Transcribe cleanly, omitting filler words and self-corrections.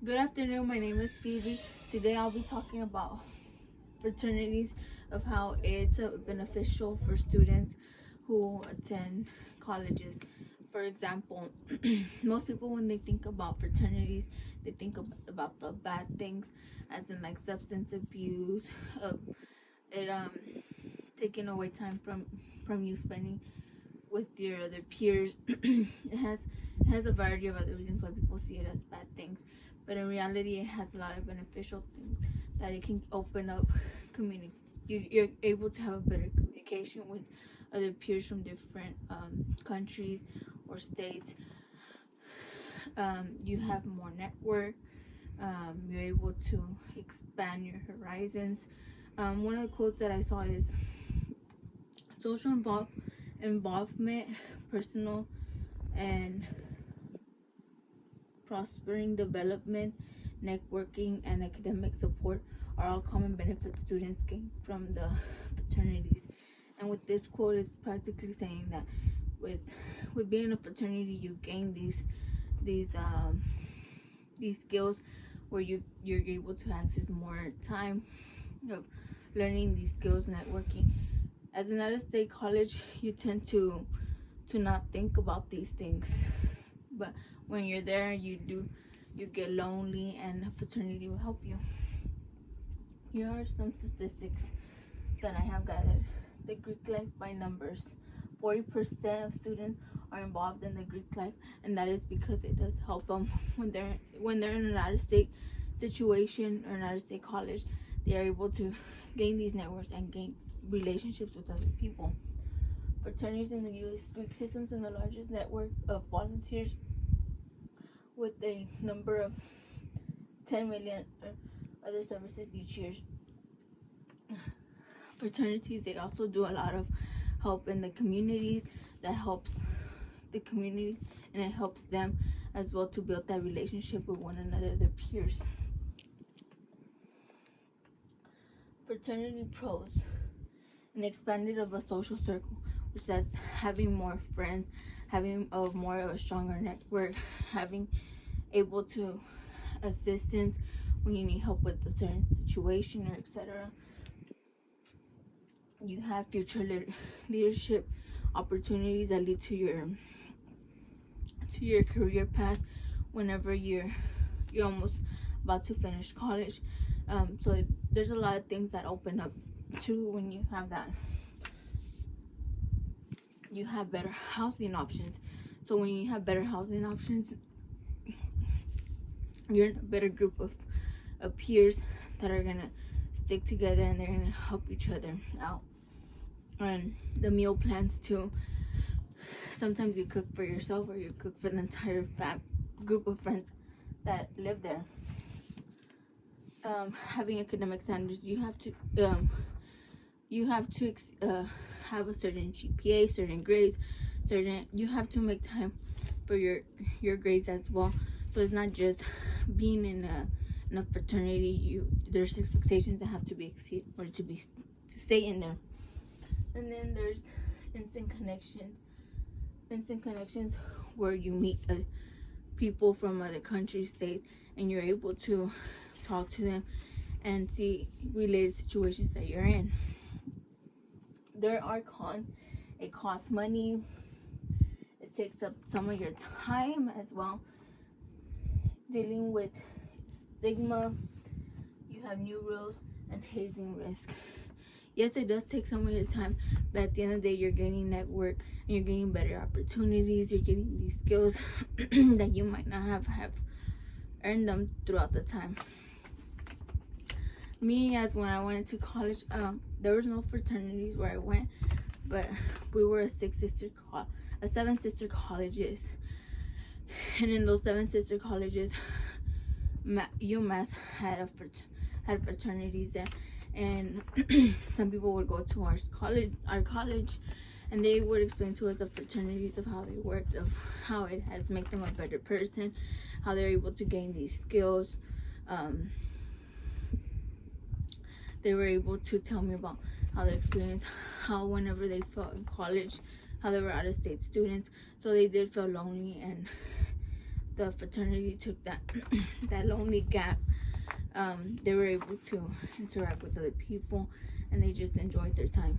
Good afternoon, my name is Phoebe. Today I'll be talking about fraternities, of how it's beneficial for students who attend colleges. For example, most people, when they think about fraternities, they think about the bad things, as in like substance abuse, it taking away time from you spending with your other peers. It has a variety of other reasons why people see it as bad things, but in reality it has a lot of beneficial things, that it can open up community. You're able to have a better communication with other peers from different countries or states. You have more network. You're able to expand your horizons. One of the quotes that I saw is social involvement, personal and prospering development, networking, and academic support are all common benefits students gain from the fraternities. And with this quote, it's practically saying that with being in a fraternity, you gain these skills where you're able to access more time of learning these skills, networking. As an out-of-state college, you tend to not think about these things, but when you're there, you get lonely, and a fraternity will help you. Here are some statistics that I have gathered. The Greek life by numbers: 40% of students are involved in the Greek life, and that is because it does help them when they're in an out-of-state situation or an out-of-state college. They are able to gain these networks and gain relationships with other people. Fraternities in the U.S. Greek systems and the largest network of volunteers, with a number of 10 million other services each year. Fraternities, they also do a lot of help in the communities. That helps the community, and it helps them as well to build that relationship with one another, their peers. Fraternity pros: an expanded of a social circle, which that's having more friends, having more of a stronger network, having able to assistance when you need help with a certain situation or etc. You have future leadership opportunities that lead to your career path whenever you're almost about to finish college. So there's a lot of things that open up too when you have that. You have better housing options. So when you have better housing options, you're in a better group of peers that are gonna stick together, and they're gonna help each other out. And the meal plans too. Sometimes you cook for yourself, or you cook for the entire group of friends that live there. Having academic standards, you have to have a certain GPA, certain grades, you have to make time for your grades as well. So it's not just being in a fraternity. There's expectations that have to be exceeded or to stay in there. And then there's instant connections where you meet people from other countries, states, and you're able to talk to them and see related situations that you're in. There are cons. It costs money. It takes up some of your time as well. Dealing with stigma. You have new rules and hazing risk. Yes, it does take some of your time, but at the end of the day, you're gaining network, and you're getting better opportunities. You're getting these skills that you might not have earned them throughout the time. Me, as when I went into college, there was no fraternities where I went, but we were seven sister colleges, and in those 7 sister colleges, UMass had fraternities there. And some people would go to our college, and they would explain to us the fraternities, of how they worked, of how it has made them a better person, how they're able to gain these skills. They were able to tell me about how they experienced, how whenever they felt in college, how they were out-of-state students, so they did feel lonely, and the fraternity took that that lonely gap, they were able to interact with other people, and they just enjoyed their time.